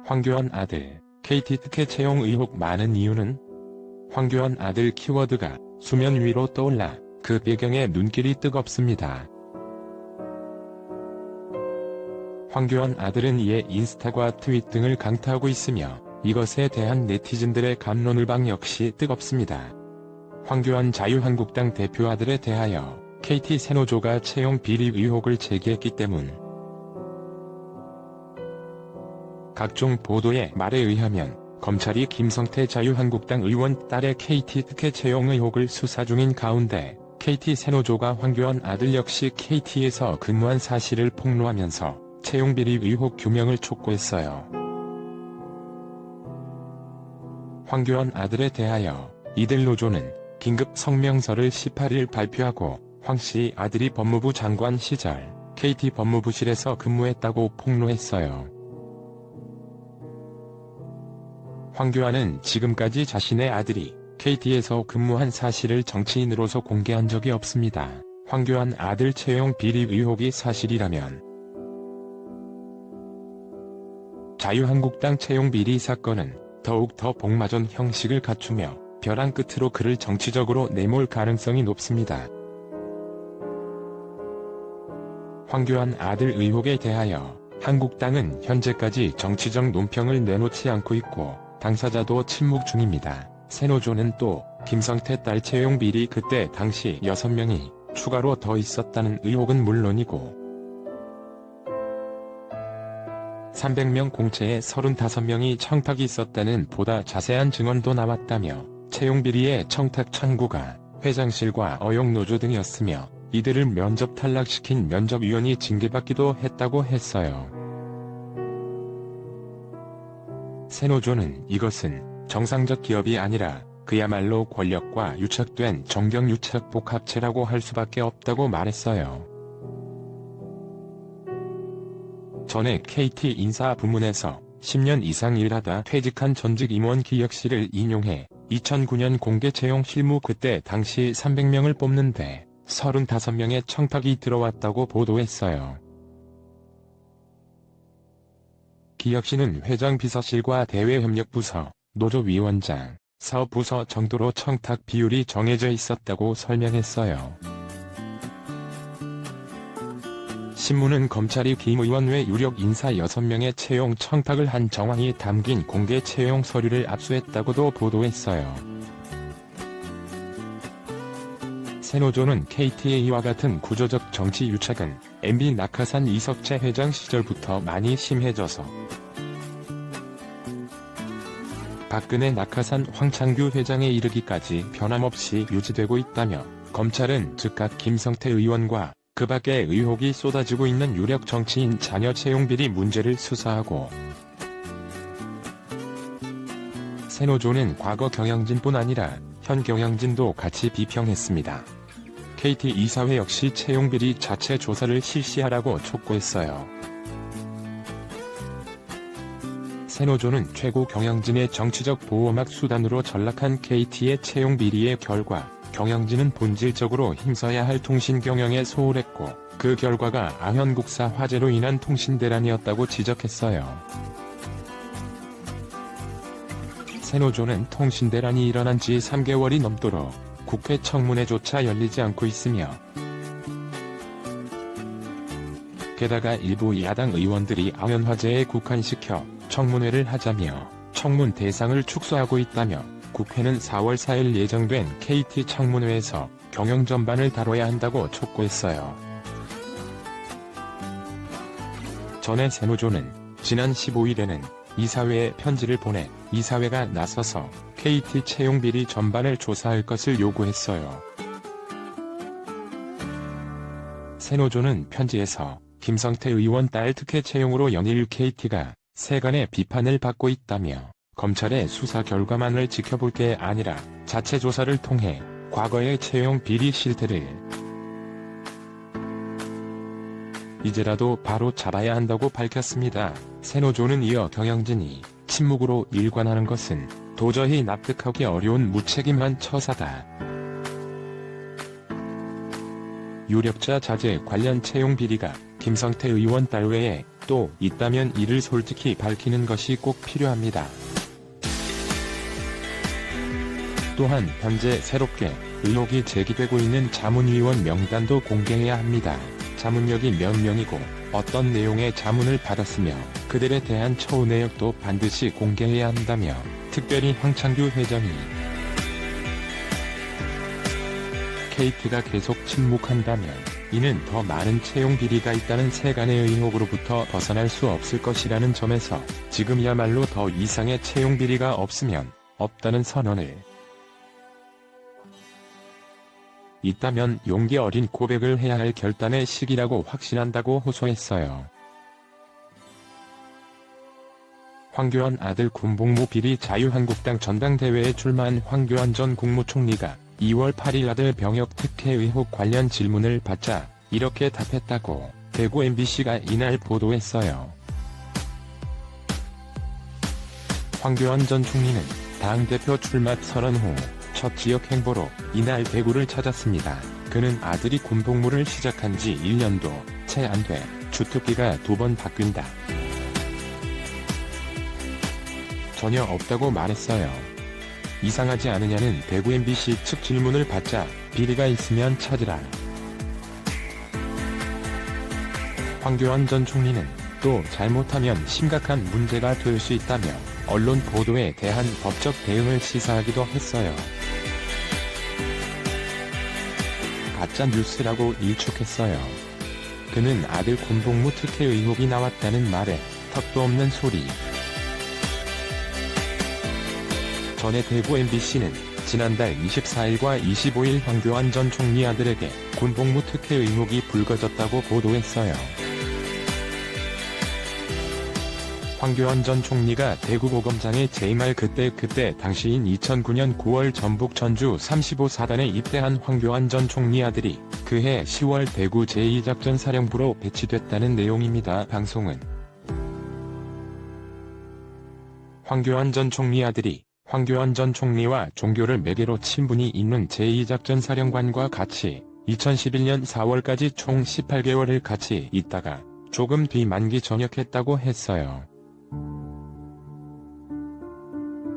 황교안 아들, KT 특혜 채용 의혹 많은 이유는? 황교안 아들 키워드가 수면 위로 떠올라 그 배경에 눈길이 뜨겁습니다. 황교안 아들은 이에 인스타과 트윗 등을 강타하고 있으며 이것에 대한 네티즌들의 갑론을박 역시 뜨겁습니다. 황교안 자유한국당 대표 아들에 대하여 KT 세노조가 채용 비리 의혹을 제기했기 때문. 각종 보도의 말에 의하면 검찰이 김성태 자유한국당 의원 딸의 KT 특혜 채용 의혹을 수사 중인 가운데 KT 세노조가 황교안 아들 역시 KT에서 근무한 사실을 폭로하면서 채용 비리 의혹 규명을 촉구했어요. 황교안 아들에 대하여 이들 노조는 긴급 성명서를 18일 발표하고 황씨 아들이 법무부 장관 시절 KT 법무부실에서 근무했다고 폭로했어요. 황교안은 지금까지 자신의 아들이 KT에서 근무한 사실을 정치인으로서 공개한 적이 없습니다. 황교안 아들 채용 비리 의혹이 사실이라면 자유한국당 채용 비리 사건은 더욱 더 복마전 형식을 갖추며 벼랑 끝으로 그를 정치적으로 내몰 가능성이 높습니다. 황교안 아들 의혹에 대하여 한국당은 현재까지 정치적 논평을 내놓지 않고 있고 당사자도 침묵 중입니다. 세노조는 또 김성태 딸 채용 비리 그때 당시 6명이 추가로 더 있었다는 의혹은 물론이고 300명 공채에 35명이 청탁이 있었다는 보다 자세한 증언도 나왔다며 채용 비리의 청탁 창구가 회장실과 어용노조 등이었으며 이들을 면접 탈락시킨 면접위원이 징계받기도 했다고 했어요. 세노조는 이것은 정상적 기업이 아니라 그야말로 권력과 유착된 정경유착 복합체라고 할 수밖에 없다고 말했어요. 전에 KT 인사부문에서 10년 이상 일하다 퇴직한 전직 임원 기억실을 인용해 2009년 공개 채용 실무 그때 당시 300명을 뽑는데 35명의 청탁이 들어왔다고 보도했어요. 기혁씨는 회장 비서실과 대외협력부서, 노조위원장, 사업부서 정도로 청탁 비율이 정해져 있었다고 설명했어요. 신문은 검찰이 김 의원 외 유력 인사 6명의 채용 청탁을 한 정황이 담긴 공개 채용 서류를 압수했다고도 보도했어요. 세노조는 KT의 이와 같은 구조적 정치 유착은 MB 낙하산 이석채 회장 시절부터 많이 심해져서 박근혜 낙하산 황창규 회장에 이르기까지 변함없이 유지되고 있다며 검찰은 즉각 김성태 의원과 그 밖에 의혹이 쏟아지고 있는 유력 정치인 자녀 채용 비리 문제를 수사하고 세노조는 과거 경영진뿐 아니라 현 경영진도 같이 비평했습니다. KT 이사회 역시 채용 비리 자체 조사를 실시하라고 촉구했어요. 세노조는 최고 경영진의 정치적 보호막 수단으로 전락한 KT의 채용 비리의 결과 경영진은 본질적으로 힘써야 할 통신 경영에 소홀했고 그 결과가 아현국사 화재로 인한 통신 대란이었다고 지적했어요. 세노조는 통신 대란이 일어난 지 3개월이 넘도록 국회 청문회조차 열리지 않고 있으며 게다가 일부 야당 의원들이 아현 화재에 국한시켜 청문회를 하자며 청문 대상을 축소하고 있다며 국회는 4월 4일 예정된 KT 청문회에서 경영 전반을 다뤄야 한다고 촉구했어요. 전에 세노조는 지난 15일에는 이사회에 편지를 보내 이사회가 나서서 KT 채용 비리 전반을 조사할 것을 요구했어요. 세노조는 편지에서 김성태 의원 딸 특혜 채용으로 연일 KT가 세간의 비판을 받고 있다며 검찰의 수사 결과만을 지켜볼 게 아니라 자체 조사를 통해 과거의 채용 비리 실태를 이제라도 바로 잡아야 한다고 밝혔습니다. 세노조는 이어 경영진이 침묵으로 일관하는 것은 도저히 납득하기 어려운 무책임한 처사다. 유력자 자제 관련 채용 비리가 김성태 의원 딸 외에 또 있다면 이를 솔직히 밝히는 것이 꼭 필요합니다. 또한 현재 새롭게 의혹이 제기되고 있는 자문위원 명단도 공개해야 합니다. 자문력이 몇 명이고 어떤 내용의 자문을 받았으며 그들에 대한 처우 내역도 반드시 공개해야 한다며 특별히 황창규 회장이 KT가 계속 침묵한다면 이는 더 많은 채용 비리가 있다는 세간의 의혹으로부터 벗어날 수 없을 것이라는 점에서 지금이야말로 더 이상의 채용 비리가 없으면 없다는 선언을 있다면 용기 어린 고백을 해야 할 결단의 시기라고 확신한다고 호소했어요. 황교안 아들 군복무 비리 자유한국당 전당대회에 출마한 황교안 전 국무총리가 2월 8일 아들 병역 특혜 의혹 관련 질문을 받자 이렇게 답했다고 대구 MBC가 이날 보도했어요. 황교안 전 총리는 당대표 출마 선언 후 첫 지역 행보로 이날 대구를 찾았습니다. 그는 아들이 군복무를 시작한 지 1년도 채 안 돼 주특기가 2번 바뀐다. 전혀 없다고 말했어요. 이상하지 않으냐는 대구 MBC 측 질문을 받자 비리가 있으면 찾으라. 황교안 전 총리는 또 잘못하면 심각한 문제가 될 수 있다며 언론 보도에 대한 법적 대응을 시사하기도 했어요. 가짜 뉴스라고 일축했어요. 그는 아들 군복무 특혜 의혹이 나왔다는 말에 턱도 없는 소리. 전에 대구 MBC는 지난달 24일과 25일 황교안 전 총리 아들에게 군복무 특혜 의혹이 불거졌다고 보도했어요. 황교안 전 총리가 대구고검장에 재임할 그때 당시인 2009년 9월 전북 전주 35사단에 입대한 황교안 전 총리 아들이 그해 10월 대구 제2작전사령부로 배치됐다는 내용입니다. 방송은 황교안 전 총리 아들이 황교안 전 총리와 종교를 매개로 친분이 있는 제2작전사령관과 같이 2011년 4월까지 총 18개월을 같이 있다가 조금 뒤 만기 전역했다고 했어요.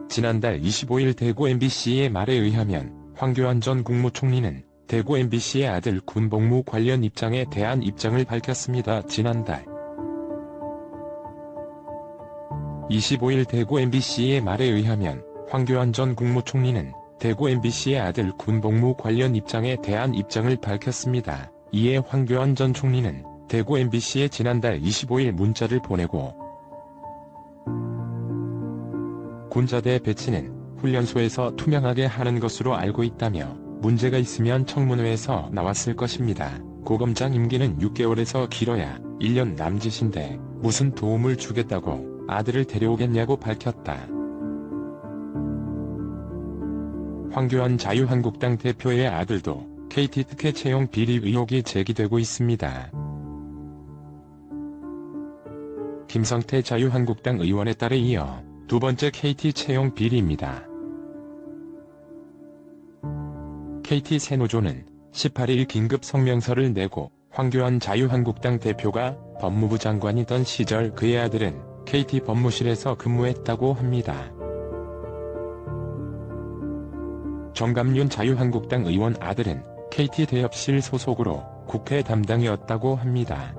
지난달 25일 대구 MBC의 말에 의하면 황교안 전 국무총리는 대구 MBC의 아들 군복무 관련 입장에 대한 입장을 밝혔습니다. 지난달 25일 대구 MBC의 말에 의하면 황교안 전 국무총리는 대구 MBC의 아들 군복무 관련 입장에 대한 입장을 밝혔습니다. 이에 황교안 전 총리는 대구 MBC에 지난달 25일 문자를 보내고 군자대 배치는 훈련소에서 투명하게 하는 것으로 알고 있다며 문제가 있으면 청문회에서 나왔을 것입니다. 고검장 임기는 6개월에서 길어야 1년 남짓인데 무슨 도움을 주겠다고 아들을 데려오겠냐고 밝혔다. 황교안 자유한국당 대표의 아들도 KT 특혜 채용 비리 의혹이 제기되고 있습니다. 김성태 자유한국당 의원의 딸에 이어 두 번째 KT 채용 비리입니다. KT 새노조는 18일 긴급 성명서를 내고 황교안 자유한국당 대표가 법무부 장관이던 시절 그의 아들은 KT 법무실에서 근무했다고 합니다. 정감윤 자유한국당 의원 아들은 KT 대협실 소속으로 국회 담당이었다고 합니다.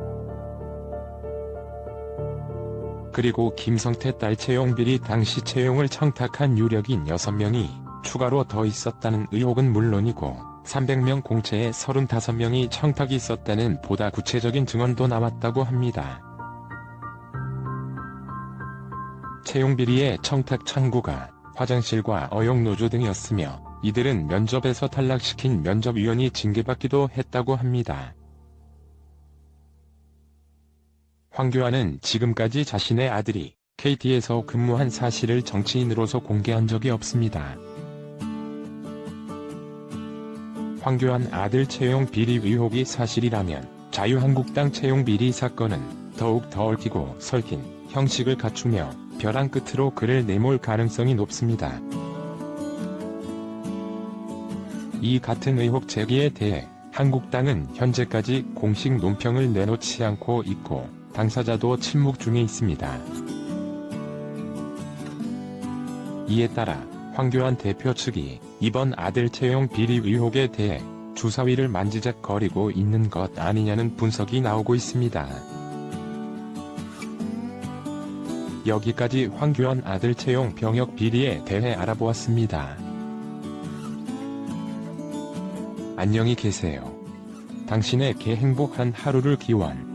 그리고 김성태 딸 채용 비리 당시 채용을 청탁한 유력인 6명이 추가로 더 있었다는 의혹은 물론이고 300명 공채에 35명이 청탁이 있었다는 보다 구체적인 증언도 나왔다고 합니다. 채용 비리의 청탁 창구가 화장실과 어용노조 등이었으며 이들은 면접에서 탈락시킨 면접위원이 징계받기도 했다고 합니다. 황교안은 지금까지 자신의 아들이 KT에서 근무한 사실을 정치인으로서 공개한 적이 없습니다. 황교안 아들 채용 비리 의혹이 사실이라면 자유한국당 채용 비리 사건은 더욱 더 얽히고 설킨 형식을 갖추며 벼랑 끝으로 그를 내몰 가능성이 높습니다. 이 같은 의혹 제기에 대해 한국당은 현재까지 공식 논평을 내놓지 않고 있고 당사자도 침묵 중에 있습니다. 이에 따라 황교안 대표 측이 이번 아들 채용 비리 의혹에 대해 주사위를 만지작거리고 있는 것 아니냐는 분석이 나오고 있습니다. 여기까지 황교안 아들 채용 병역 비리에 대해 알아보았습니다. 안녕히 계세요. 당신에게 행복한 하루를 기원.